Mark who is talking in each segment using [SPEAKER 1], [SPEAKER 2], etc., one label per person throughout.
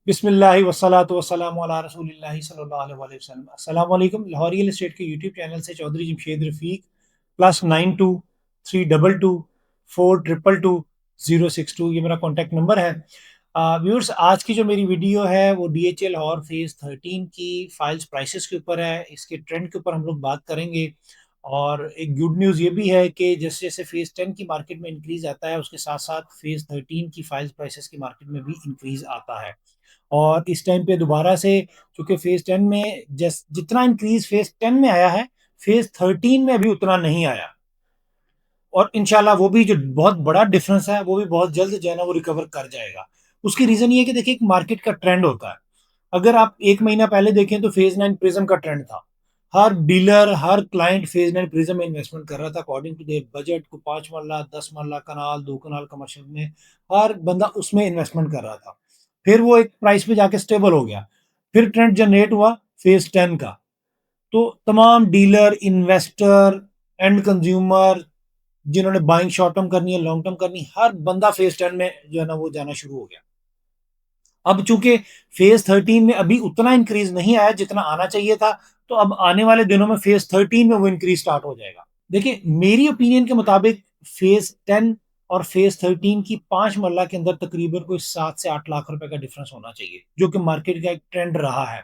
[SPEAKER 1] बिस्मिल्लाहि वस्सलातु वस्सलामु अला रसूलिल्लाहि सल्लल्लाहु अलैहि वसल्लम। अस्सलाम वालेकुम। लाहौरी रियल एस्टेट के यूट्यूब चैनल से चौधरी जमशेद रफीक +92 322 422 062 ये मेरा कॉन्टैक्ट नंबर है। व्यूअर्स, आज की जो मेरी वीडियो है वो DHL और फेज़ 13 की फाइल्स प्राइसेस के ऊपर है। इसके ट्रेंड के ऊपर हम लोग बात करेंगे। और एक गुड न्यूज़ ये भी है कि जैसे जैसे फेज़ 10 की मार्केट में इंक्रीज आता है, उसके साथ साथ फेज़ 13 की फाइल्स प्राइसेस की मार्केट में भी इंक्रीज आता है। और इस टाइम पे दोबारा से, चूंकि फेज़ 10 में जितना इंक्रीज फेज़ 10 में आया है, फेज़ 13 में अभी उतना नहीं आया। और इंशाल्लाह वो भी जो बहुत बड़ा डिफरेंस है वो भी बहुत जल्द जो है ना वो रिकवर कर जाएगा। उसकी रीजन ये है कि देखिए, एक मार्केट का ट्रेंड होता है। अगर आप एक महीना पहले देखें तो फेज़ 9 प्रिज्म का ट्रेंड था। हर डीलर, हर क्लाइंट फेज़ 9 प्रिज्म में इन्वेस्टमेंट कर रहा था अकॉर्डिंग टू देयर बजट को। 5 मरला, 10 मरला कनाल, 2 कनाल कमर्शियल में हर बंदा उसमें इन्वेस्टमेंट कर रहा था। फिर वो एक प्राइस पे जाके स्टेबल हो गया। फिर ट्रेंड जनरेट हुआ फेज़ 10 का। तो तमाम डीलर, इन्वेस्टर, एंड कंज्यूमर, जिन्होंने बाइंग शॉर्ट टर्म करनी है, लॉन्ग टर्म करनी है, हर बंदा फेज़ 10 में जो है ना वो जाना शुरू हो गया। अब चूंकि फेज़ 13 में अभी उतना इंक्रीज नहीं आया जितना आना चाहिए था, तो अब आने वाले दिनों में फेज़ 13 में वो इंक्रीज स्टार्ट हो जाएगा। देखिए, मेरी ओपिनियन के मुताबिक फेज़ 10 और फेज़ 13 की 5 मरला के अंदर तकरीबन कोई 7 से 8 लाख रुपए का डिफरेंस होना चाहिए, जो कि मार्केट का एक ट्रेंड रहा है।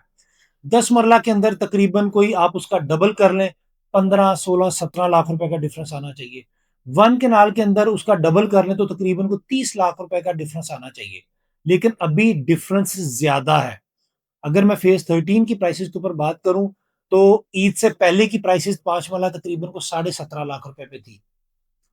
[SPEAKER 1] 10 मरला के अंदर तकरीबन कोई आप उसका डबल कर लें, 15 16 17 लाख रुपए का डिफरेंस आना चाहिए। 1 केनाल के अंदर उसका डबल कर लें तो तकरीबन को 30 लाख रुपए का डिफरेंस आना चाहिए। लेकिन अभी डिफरेंस ज्यादा है। अगर मैं फेज़ 13 की प्राइसेस के ऊपर बात करूं, तो ईद से पहले की प्राइसेस 5 मला तकरीबन को 17.5 लाख रुपए पे थी।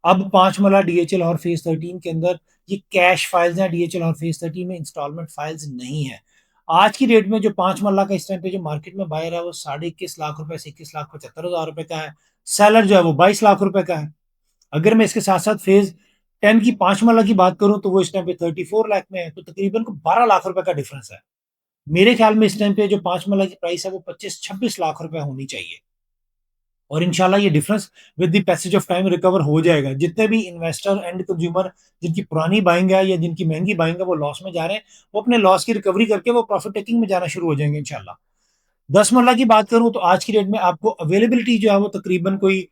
[SPEAKER 1] अब 5 मला DHL और फेज़ 13 के अंदर ये कैश फाइल्स हैं। DHL और फेज़ 13 में इंस्टॉलमेंट फाइल्स नहीं है। आज की डेट में जो 5 मल्ला का इस टाइम पे जो मार्केट में बायर है वो 21.5 लाख रुपए से 21,75,000 रुपए का है। सेलर जो है वो 22 लाख रुपए का है। अगर मैं इसके साथ साथ फेज़ 10 की 5 मल्ला की बात करूं तो वो इस टाइम पे 34 लाख में है, तो तकरीबन को 12 लाख रुपए का डिफरेंस है। मेरे ख्याल में इस टाइम पे जो 5 मल्ला की प्राइस है वो 25 26 लाख रुपए होनी चाहिए। और इंशाल्लाह ये difference with the passage of time recover हो जाएगा। जितने भी इन्वेस्टर एंड कंज्यूमर जिनकी पुरानी बाइंग है या जिनकी महंगी बाइंग है वो लॉस में जा रहे हैं, वो अपने लॉस की रिकवरी करके वो प्रॉफिट टेकिंग में जाना शुरू हो जाएंगे इंशाल्लाह। 10 मरला की बात करूं तो आज की डेट में आपको अवेलेबिलिटी जो है वो तकरीबन कोई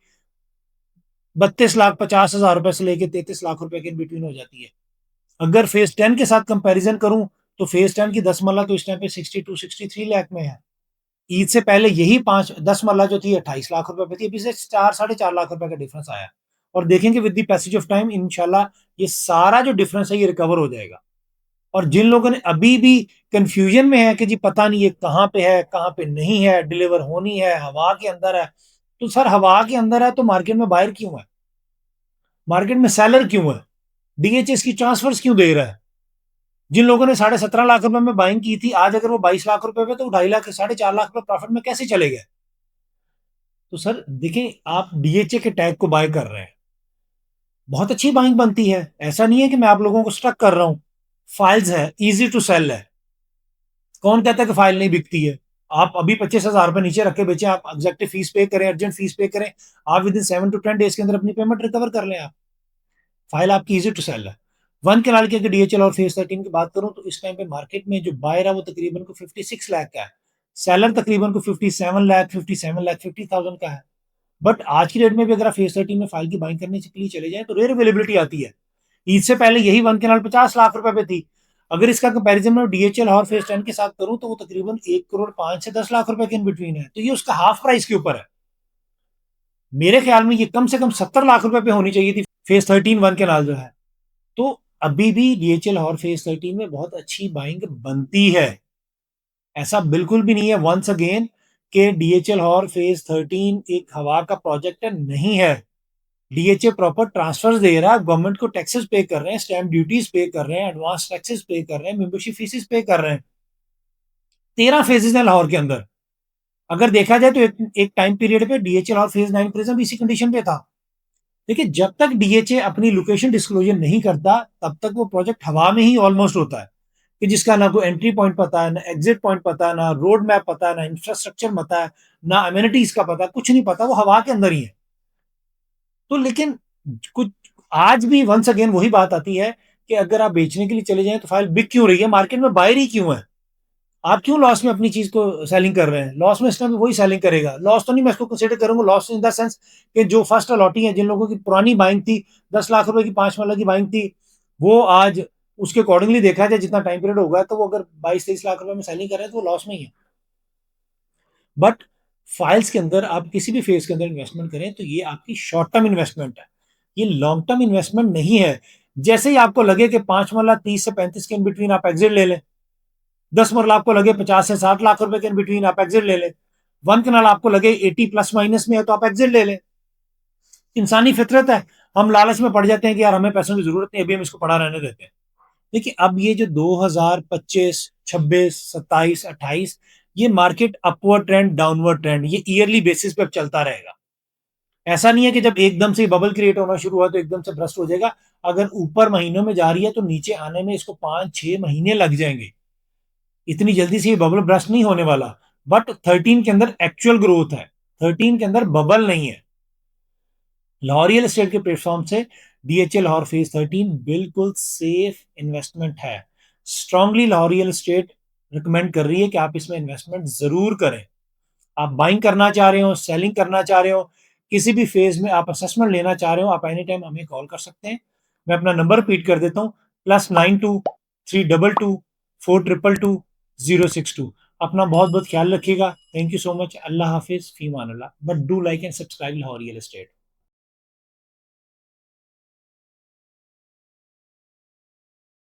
[SPEAKER 1] 32,50,000 रुपए से लेकर 33 लाख रुपए के इन बिटवीन हो जाती है। अगर फेज़ 10 के साथ कंपैरिजन करूं तो फेज़ 10 की 10 मरला तो इस टाइम पे 62 63 लाख में है। ईद से पहले यही 5 10 मरला जो थी 28 लाख रुपए पे थी। अभी से 4 साढ़े 4 लाख रुपए का डिफरेंस आया। और देखेंगे with the passage of time इंशाल्लाह ये सारा जो डिफरेंस है ये रिकवर हो जाएगा। और जिन लोगों ने अभी भी कंफ्यूजन में है कि जी पता नहीं ये कहाँ पे है, कहाँ पे नहीं है, डिलीवर होनी है, हवा के अंदर है, तो सर हवा के अंदर है तो मार्केट में बायर क्यों है? मार्केट में सेलर क्यों है? DHS की ट्रांसफर्स क्यों दे रहा है? जिन लोगों ने 17.5 लाख रुपए में बाइंग की थी, आज अगर वो 22 लाख रुपए पे, तो 2.5 लाख 4.5 लाख रुपए प्रॉफिट में कैसे चले गए? तो सर देखिए, आप DHA के टैग को बाय कर रहे हैं, बहुत अच्छी बाइंग बनती है, ऐसा नहीं है कि मैं आप लोगों को स्टक कर रहा हूं। फाइल्स है, इजी टू सेल है। कौन कहता है कि फाइल नहीं बिकती है? आप अभी 25,000 रुपए नीचे रख के बेचें, आप एग्जेक्टिव फीस पे करें, अर्जेंट फीस पे करें, आप विद इन 7 to 10 डेज के अंदर अपनी पेमेंट रिकवर कर लें। आप फाइल आपकी इजी टू सेल है। 1 केनाल की अगर DHL और फेज़ 13 की बात करूं तो इस टाइम पे मार्केट में जो बायर है वो तकरीबन को 56 लाख का है। सेलर तकरीबन को 57 लाख, 57 लाख 50,000 का है। बट आज की डेट में भी अगर आप फेज़ 13 में फाइल की बाइंग करने के लिए चले जाएं तो रेयर अवेलेबिलिटी आती है। ईद से पहले यही 1 केनाल 50 लाख रुपए पे थी। अगर इसका कंपैरिजन में DHL और फेज़ 10 के साथ करूं तो वो तकरीबन 1 करोड़ 5 से 10 लाख रुपए के इन बिटवीन है, तो ये उसका हाफ प्राइस के ऊपर है। मेरे ख्याल में ये कम से कम 70 लाख रुपए पे होनी चाहिए थी फेज़ 13 1 केनाल जो है। तो अभी भी DHL और फेज़ 13 में बहुत अच्छी बाइंग बनती है। ऐसा बिल्कुल भी नहीं है वंस अगेन कि DHL और फेज़ 13 एक हवा का प्रोजेक्ट है, नहीं है। DHA प्रॉपर ट्रांसफर दे रहा है, गवर्नमेंट को टैक्सेस पे कर रहे हैं, स्टैम्प ड्यूटीज पे कर रहे हैं, एडवांस टैक्सेस पे कर रहे हैं, मेंबरशिप फीसेस पे कर रहे हैं। 13 फेजेस हैं लाहौर के अंदर। अगर देखा जाए तो एक टाइम पीरियड पे DHL और फेज़ 9 प्रिज्म इसी कंडीशन पे था। देखिए, जब तक DHA अपनी लोकेशन डिस्क्लोजर नहीं करता तब तक वो प्रोजेक्ट हवा में ही ऑलमोस्ट होता है, कि जिसका ना कोई एंट्री पॉइंट पता है, ना एग्जिट पॉइंट पता है, ना रोड मैप पता है, ना इंफ्रास्ट्रक्चर पता है, ना अम्यूनिटीज का पता है, कुछ नहीं पता, वो हवा के अंदर ही है। तो लेकिन कुछ आज भी वंस अगेन वही बात आती है कि अगर आप बेचने के लिए चले जाएं तो फाइल बिक क्यों रही है, मार्केट में बायर ही क्यों है? आप क्यों लॉस में अपनी चीज को सेलिंग कर रहे हैं? लॉस में इस टाइम वही सेलिंग करेगा। लॉस तो नहीं मैं इसको कंसिडर करूंगा लॉस इन द सेंस कि जो फर्स्ट अलॉटी है, जिन लोगों की पुरानी बाइंग थी, 10 लाख रुपए की 5 माला की बाइंग थी, वो आज उसके अकॉर्डिंगली देखा जाए जितना टाइम पीरियड होगा, तो वो अगर 22-23 लाख रुपए में सेलिंग कर रहे हैं तो वो लॉस में ही है। बट फाइल्स के अंदर आप किसी भी फेज के अंदर इन्वेस्टमेंट करें तो ये आपकी शॉर्ट टर्म इन्वेस्टमेंट है, ये लॉन्ग टर्म इन्वेस्टमेंट नहीं है। जैसे ही आपको लगे कि 5 मरला 30 से 35 के इन बिटवीन आप एग्जिट ले लें, 10 मरला आपको लगे 50 से 60 लाख रुपए के इन बिटवीन आप एग्जिट ले लें, 1 कनाल आपको लगे 80 प्लस माइनस में है तो आप एग्जिट ले लें। इंसानी फितरत है, हम लालच में पड़ जाते हैं कि यार हमें पैसों की जरूरत नहीं, अभी हम इसको पड़ा रहने देते हैं। देखिए अब ये जो 2025, 26, 27, 28, ये market upward trend downward trend ये ईयरली बेसिस पे अब चलता रहेगा। ऐसा नहीं है कि जब एकदम से बबल क्रिएट होना शुरू हुआ तो एकदम से ब्रस्ट हो जाएगा। अगर ऊपर महीनों में जा रही है तो नीचे आने में इसको 5-6 महीने लग जाएंगे, इतनी जल्दी से ये बबल ब्रस्ट नहीं होने वाला। बट 13 के अंदर एक्चुअल ग्रोथ है, 13 के अंदर बबल नहीं है। लाहौर रियल एस्टेट के प्लेटफॉर्म से डीएचएल लाहौर फेज 13 बिल्कुल सेफ इन्वेस्टमेंट है। Strongly Lahore real estate recommend कर रही है कि आप इसमें इन्वेस्टमेंट जरूर करें। आप बाइंग करना चाह रहे हो, सेलिंग करना चाह रहे हो, किसी भी फेज में आप असेसमेंट लेना चाह रहे हो, आप एनी टाइम हमें कॉल कर सकते हैं। मैं अपना नंबर रिपीट कर देता हूँ, +92 322 422 062। अपना बहुत बहुत ख्याल रखिएगा। Thank you so much. अल्लाह हाफिज, फीमान अल्लाह। But do like and subscribe Lahore real estate.